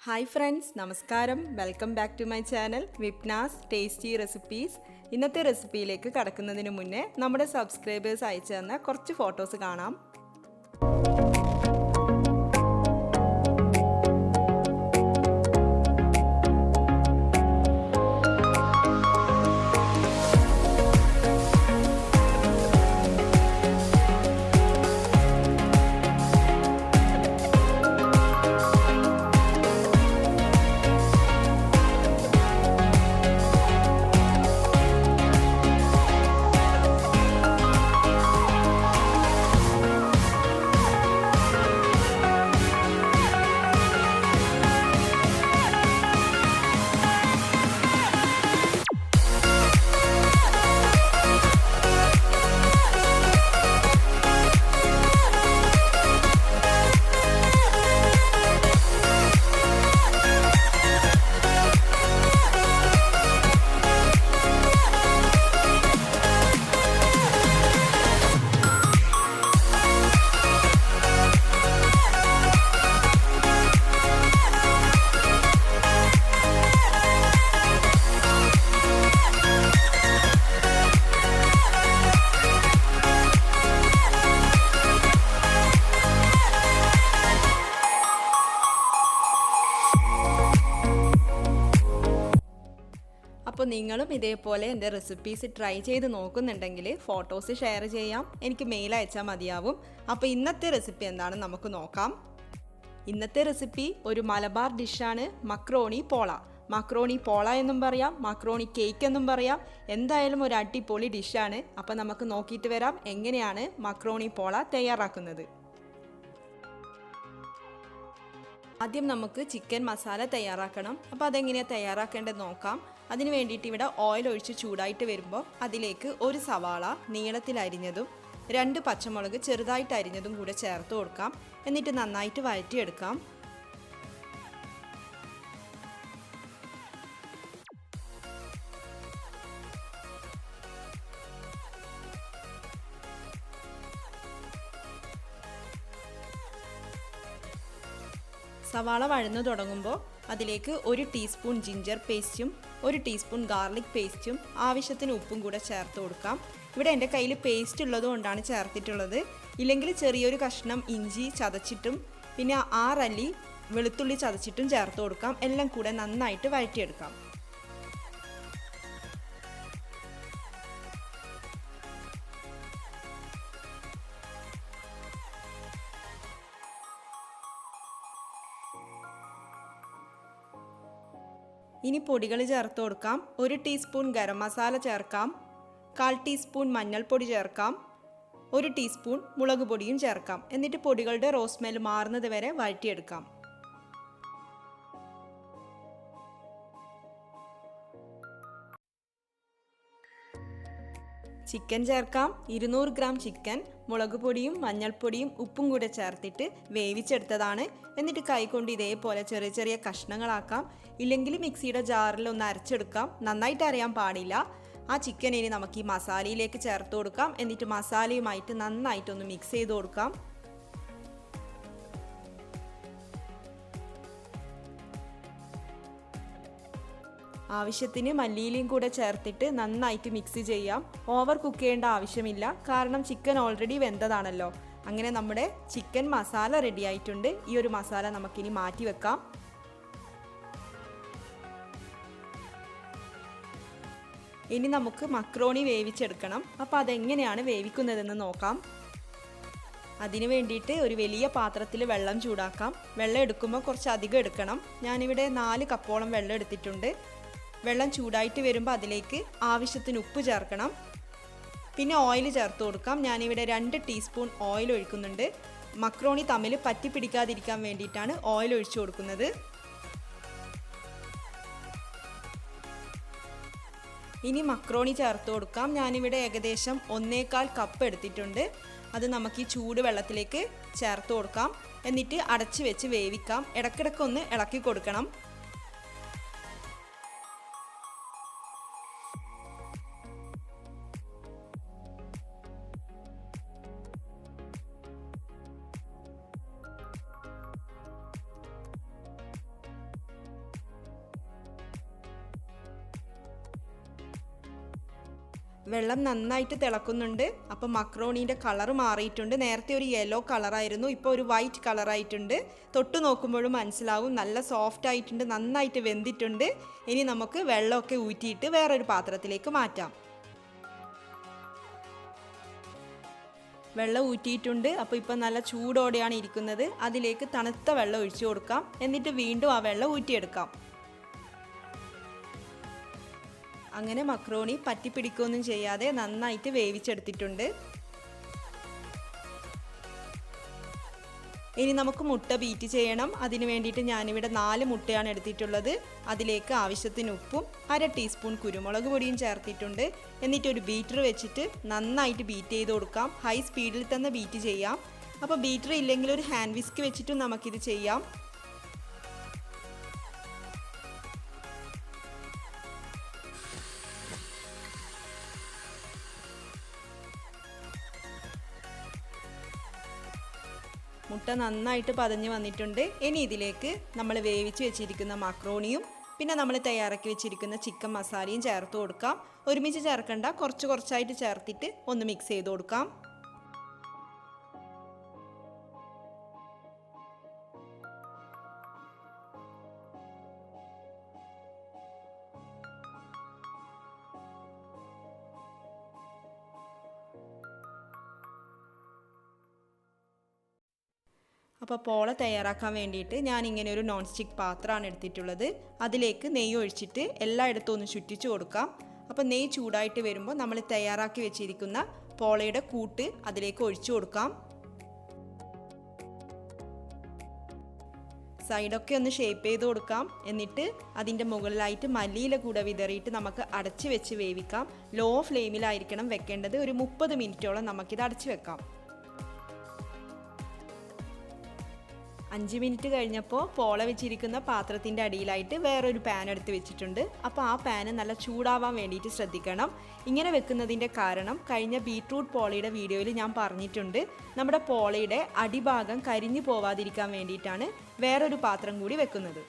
Hi friends, നമസ്കാരം. Welcome back to my channel Vipna's tasty recipes. ഇന്നത്തെ റെസിപ്പിയിലേക്ക് കടക്കുന്നതിന് മുന്നേ നമ്മുടെ സബ്സ്ക്രൈബേഴ്സ് അയച്ചു തന്ന കുറച്ച് ഫോട്ടോസ് കാണാം. അപ്പോൾ നിങ്ങളും ഇതേപോലെ എൻ്റെ റെസിപ്പീസ് ട്രൈ ചെയ്ത് നോക്കുന്നുണ്ടെങ്കിൽ ഫോട്ടോസ് ഷെയർ ചെയ്യാം, എനിക്ക് മെയിൽ അയച്ചാൽ മതിയാവും. അപ്പോൾ ഇന്നത്തെ റെസിപ്പി എന്താണെന്ന് നമുക്ക് നോക്കാം. ഇന്നത്തെ റെസിപ്പി ഒരു മലബാർ ഡിഷാണ്, മക്രോണി പോള. മക്രോണി പോള എന്നും പറയാം, മക്രോണി കേക്ക് എന്നും പറയാം. എന്തായാലും ഒരു അടിപൊളി ഡിഷാണ്. അപ്പോൾ നമുക്ക് നോക്കിയിട്ട് വരാം എങ്ങനെയാണ് മക്രോണി പോള തയ്യാറാക്കുന്നത്. ആദ്യം നമുക്ക് ചിക്കൻ മസാല തയ്യാറാക്കണം. അപ്പോൾ അതെങ്ങനെയാണ് തയ്യാറാക്കേണ്ടത് നോക്കാം. അതിന് വേണ്ടിയിട്ട് ഇവിടെ ഓയിൽ ഒഴിച്ച് ചൂടായിട്ട് വരുമ്പോൾ അതിലേക്ക് ഒരു സവാള നീളത്തിൽ അരിഞ്ഞതും 2 പച്ചമുളക് ചെറുതായിട്ട് അരിഞ്ഞതും കൂടെ ചേർത്ത് കൊടുക്കാം. എന്നിട്ട് നന്നായിട്ട് വഴറ്റിയെടുക്കാം. സവാള വഴന്നു തുടങ്ങുമ്പോൾ അതിലേക്ക് 1 ടീസ്പൂൺ ജിഞ്ചർ പേസ്റ്റും 1 ടീസ്പൂൺ ഗാർലിക് പേസ്റ്റും ആവശ്യത്തിന് ഉപ്പും കൂടെ ചേർത്ത് കൊടുക്കാം. ഇവിടെ എൻ്റെ കയ്യിൽ പേസ്റ്റ് ഉള്ളത് കൊണ്ടാണ് ചേർത്തിട്ടുള്ളത്. ഇല്ലെങ്കിൽ ചെറിയൊരു കഷ്ണം ഇഞ്ചി ചതച്ചിട്ടും പിന്നെ 6 അല്ലി വെളുത്തുള്ളി ചതച്ചിട്ടും ചേർത്ത് കൊടുക്കാം. എല്ലാം കൂടെ നന്നായിട്ട് വഴറ്റിയെടുക്കാം. ഇനി പൊടികൾ ചേർത്ത് കൊടുക്കാം. 1 ടീസ്പൂൺ ഗരം മസാല ചേർക്കാം, 1/4 ടീസ്പൂൺ മഞ്ഞൾപ്പൊടി ചേർക്കാം, 1 ടീസ്പൂൺ മുളക് പൊടിയും ചേർക്കാം. എന്നിട്ട് പൊടികളുടെ റോ സ്മെൽ മാറുന്നത് വരെ വഴറ്റിയെടുക്കാം. ചിക്കൻ ചേർക്കാം. 200 ഗ്രാം ചിക്കൻ മുളക് പൊടിയും മഞ്ഞൾപ്പൊടിയും ഉപ്പും കൂടെ ചേർത്തിട്ട് വേവിച്ചെടുത്തതാണ്. എന്നിട്ട് കൈകൊണ്ട് ഇതേപോലെ ചെറിയ ചെറിയ കഷ്ണങ്ങളാക്കാം. ഇല്ലെങ്കിൽ മിക്സിയുടെ ജാറിൽ ഒന്ന് അരച്ചെടുക്കാം. നന്നായിട്ട് അരയാൻ പാടില്ല. ആ ചിക്കൻ ഇനി നമുക്ക് ഈ മസാലയിലേക്ക് ചേർത്ത് കൊടുക്കാം. എന്നിട്ട് മസാലയുമായിട്ട് നന്നായിട്ടൊന്ന് മിക്സ് ചെയ്ത് കൊടുക്കാം. ആവശ്യത്തിന് മല്ലിയിലയും കൂടെ ചേർത്തിട്ട് നന്നായിട്ട് മിക്സ് ചെയ്യാം. ഓവർ കുക്ക് ചെയ്യേണ്ട ആവശ്യമില്ല, കാരണം ചിക്കൻ ഓൾറെഡി വെന്തതാണല്ലോ. അങ്ങനെ നമ്മുടെ ചിക്കൻ മസാല റെഡി ആയിട്ടുണ്ട്. ഈ ഒരു മസാല നമുക്കിനി മാറ്റി വെക്കാം. ഇനി നമുക്ക് മക്രോണി വേവിച്ചെടുക്കണം. അപ്പോൾ അതെങ്ങനെയാണ് വേവിക്കുന്നതെന്ന് നോക്കാം. അതിന് വേണ്ടിയിട്ട് ഒരു വലിയ പാത്രത്തിൽ വെള്ളം ചൂടാക്കാം. വെള്ളം എടുക്കുമ്പോൾ കുറച്ച് അധികം എടുക്കണം. ഞാനിവിടെ 4 കപ്പോളം വെള്ളം എടുത്തിട്ടുണ്ട്. വെള്ളം ചൂടായിട്ട് വരുമ്പോൾ അതിലേക്ക് ആവശ്യത്തിന് ഉപ്പ് ചേർക്കണം. പിന്നെ ഓയിൽ ചേർത്ത് കൊടുക്കാം. ഞാനിവിടെ 2 ടീസ്പൂൺ ഓയിൽ ഒഴിക്കുന്നുണ്ട്. മക്രോണി തമ്മിൽ പറ്റി പിടിക്കാതിരിക്കാൻ വേണ്ടിയിട്ടാണ് ഓയിൽ ഒഴിച്ചു കൊടുക്കുന്നത്. ഇനി മക്രോണി ചേർത്ത് കൊടുക്കാം. ഞാനിവിടെ ഏകദേശം 1/4 കപ്പ് എടുത്തിട്ടുണ്ട്. അത് നമുക്ക് ഈ ചൂട് വെള്ളത്തിലേക്ക് ചേർത്ത് കൊടുക്കാം. എന്നിട്ട് അടച്ച് വെച്ച് വേവിക്കാം. ഇടയ്ക്കിടയ്ക്കൊന്ന് ഇളക്കി കൊടുക്കണം. വെള്ളം നന്നായിട്ട് തിളക്കുന്നുണ്ട്. അപ്പോൾ മക്രോണീൻ്റെ കളർ മാറിയിട്ടുണ്ട്. നേരത്തെ ഒരു യെല്ലോ കളറായിരുന്നു, ഇപ്പോൾ ഒരു വൈറ്റ് കളറായിട്ടുണ്ട്. തൊട്ട് നോക്കുമ്പോഴും മനസ്സിലാവും നല്ല സോഫ്റ്റ് ആയിട്ടുണ്ട്, നന്നായിട്ട് വെന്തിട്ടുണ്ട്. ഇനി നമുക്ക് വെള്ളമൊക്കെ ഊറ്റിയിട്ട് വേറൊരു പാത്രത്തിലേക്ക് മാറ്റാം. വെള്ളം ഊറ്റിയിട്ടുണ്ട്. അപ്പോൾ ഇപ്പോൾ നല്ല ചൂടോടെയാണ് ഇരിക്കുന്നത്. അതിലേക്ക് തണുത്ത വെള്ളം ഒഴിച്ചു കൊടുക്കാം. എന്നിട്ട് വീണ്ടും ആ വെള്ളം ഊറ്റിയെടുക്കാം. അങ്ങനെ മക്രോണി പറ്റിപ്പിടിക്കുകയൊന്നും ചെയ്യാതെ നന്നായിട്ട് വേവിച്ചെടുത്തിട്ടുണ്ട്. ഇനി നമുക്ക് മുട്ട ബീറ്റ് ചെയ്യണം. അതിന് വേണ്ടിയിട്ട് ഞാനിവിടെ 4 മുട്ടയാണ് എടുത്തിട്ടുള്ളത്. അതിലേക്ക് ആവശ്യത്തിന് ഉപ്പും 1/2 ടീസ്പൂൺ കുരുമുളക് പൊടിയും ചേർത്തിട്ടുണ്ട്. എന്നിട്ടൊരു ബീറ്റർ വെച്ചിട്ട് നന്നായിട്ട് ബീറ്റ് ചെയ്ത് കൊടുക്കാം. ഹൈ സ്പീഡിൽ തന്നെ ബീറ്റ് ചെയ്യാം. അപ്പോൾ ബീറ്റർ ഇല്ലെങ്കിൽ ഒരു ഹാൻഡ് വിസ്ക് വെച്ചിട്ടും നമുക്കിത് ചെയ്യാം. മുട്ട നന്നായിട്ട് പതഞ്ഞ് വന്നിട്ടുണ്ട്. ഇനി ഇതിലേക്ക് നമ്മൾ വേവിച്ച് വെച്ചിരിക്കുന്ന മക്രോണിയും പിന്നെ നമ്മൾ തയ്യാറാക്കി വെച്ചിരിക്കുന്ന ചിക്കൻ മസാലയും ചേർത്ത് കൊടുക്കാം. ഒരുമിച്ച് ചേർക്കണ്ട, കുറച്ചായിട്ട് ചേർത്തിട്ട് ഒന്ന് മിക്സ് ചെയ്ത് കൊടുക്കാം. അപ്പോൾ പോള തയ്യാറാക്കാൻ വേണ്ടിയിട്ട് ഞാൻ ഇങ്ങനെ ഒരു നോൺ സ്റ്റിക്ക് പാത്രമാണ് എടുത്തിട്ടുള്ളത്. അതിലേക്ക് നെയ്യ് ഒഴിച്ചിട്ട് എല്ലായിടത്തും ഒന്ന് ചുറ്റിച്ചു കൊടുക്കാം. അപ്പോൾ നെയ്യ് ചൂടായിട്ട് വരുമ്പോൾ നമ്മൾ തയ്യാറാക്കി വെച്ചിരിക്കുന്ന പോളയുടെ കൂട്ട് അതിലേക്ക് ഒഴിച്ചു കൊടുക്കാം. സൈഡൊക്കെ ഒന്ന് ഷേപ്പ് ചെയ്ത് കൊടുക്കാം. എന്നിട്ട് അതിൻ്റെ മുകളിലായിട്ട് മല്ലിയില കൂടെ വിതറിയിട്ട് നമുക്ക് അടച്ച് വെച്ച് വേവിക്കാം. ലോ ഫ്ലെയിമിലായിരിക്കണം വെക്കേണ്ടത്. ഒരു 30 മിനിറ്റോളം നമുക്കിത് അടച്ച് വെക്കാം. 5 മിനിറ്റ് കഴിഞ്ഞപ്പോൾ പോള വെച്ചിരിക്കുന്ന പാത്രത്തിൻ്റെ അടിയിലായിട്ട് വേറൊരു പാൻ എടുത്ത് വെച്ചിട്ടുണ്ട്. അപ്പോൾ ആ പാന് നല്ല ചൂടാവാൻ വേണ്ടിയിട്ട് ശ്രദ്ധിക്കണം. ഇങ്ങനെ വെക്കുന്നതിൻ്റെ കാരണം കഴിഞ്ഞ ബീട്രൂട്ട് പോളയുടെ വീഡിയോയിൽ ഞാൻ പറഞ്ഞിട്ടുണ്ട്. നമ്മുടെ പോളയുടെ അടിഭാഗം കരിഞ്ഞു പോവാതിരിക്കാൻ വേണ്ടിയിട്ടാണ് വേറൊരു പാത്രം കൂടി വെക്കുന്നത്.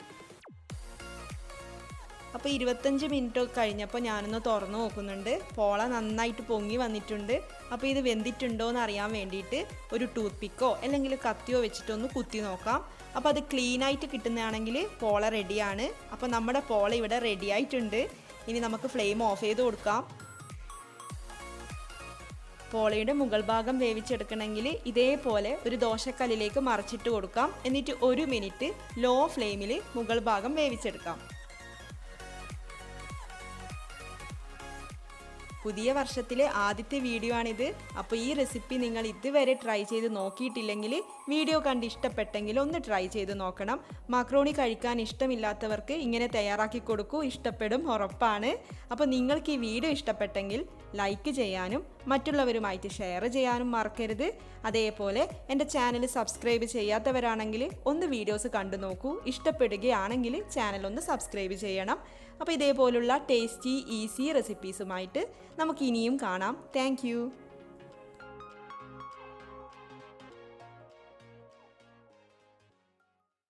അപ്പോൾ 25 മിനിറ്റ് കഴിഞ്ഞപ്പോൾ ഞാനൊന്ന് തുറന്നു നോക്കുന്നുണ്ട്. പോള നന്നായിട്ട് പൊങ്ങി വന്നിട്ടുണ്ട്. അപ്പോൾ ഇത് വെന്തിട്ടുണ്ടോ എന്ന് അറിയാൻ വേണ്ടിയിട്ട് ഒരു ടൂത്ത് പിക്കോ അല്ലെങ്കിൽ കത്തിയോ വെച്ചിട്ടൊന്ന് കുത്തി നോക്കാം. അപ്പോൾ അത് ക്ലീനായിട്ട് കിട്ടുന്നതാണെങ്കിൽ പോള റെഡിയാണ്. അപ്പോൾ നമ്മുടെ പോള ഇവിടെ റെഡി ആയിട്ടുണ്ട്. ഇനി നമുക്ക് ഫ്ലെയിം ഓഫ് ചെയ്ത് കൊടുക്കാം. പോളയുടെ മുകൾ ഭാഗം വേവിച്ചെടുക്കണമെങ്കിൽ ഇതേപോലെ ഒരു ദോശക്കല്ലിലേക്ക് മറിച്ചിട്ട് കൊടുക്കാം. എന്നിട്ട് 1 മിനിറ്റ് ലോ ഫ്ലെയിമിൽ മുകൾ ഭാഗം വേവിച്ചെടുക്കാം. പുതിയ വർഷത്തിലെ ആദ്യത്തെ വീഡിയോ ആണിത്. അപ്പോൾ ഈ റെസിപ്പി നിങ്ങൾ ഇതുവരെ ട്രൈ ചെയ്ത് നോക്കിയിട്ടില്ലെങ്കിൽ വീഡിയോ കണ്ട് ഇഷ്ടപ്പെട്ടെങ്കിൽ ഒന്ന് ട്രൈ ചെയ്ത് നോക്കണം. മക്രോണി കഴിക്കാൻ ഇഷ്ടമില്ലാത്തവർക്ക് ഇങ്ങനെ തയ്യാറാക്കി കൊടുക്കൂ, ഇഷ്ടപ്പെടും, ഉറപ്പാണ്. അപ്പോൾ നിങ്ങൾക്ക് ഈ വീഡിയോ ഇഷ്ടപ്പെട്ടെങ്കിൽ ലൈക്ക് ചെയ്യാനും മറ്റുള്ളവരുമായിട്ട് ഷെയർ ചെയ്യാനും മറക്കരുത്. അതേപോലെ എൻ്റെ ചാനൽ സബ്സ്ക്രൈബ് ചെയ്യാത്തവരാണെങ്കിൽ ഒന്ന് വീഡിയോസ് കണ്ടു നോക്കൂ. ഇഷ്ടപ്പെടുകയാണെങ്കിൽ ചാനൽ ഒന്ന് സബ്സ്ക്രൈബ് ചെയ്യണം. അപ്പോൾ ഇതേപോലുള്ള ടേസ്റ്റി ഈസി റെസിപ്പീസുമായിട്ട് നമുക്ക് ഇനിയും കാണാം. താങ്ക്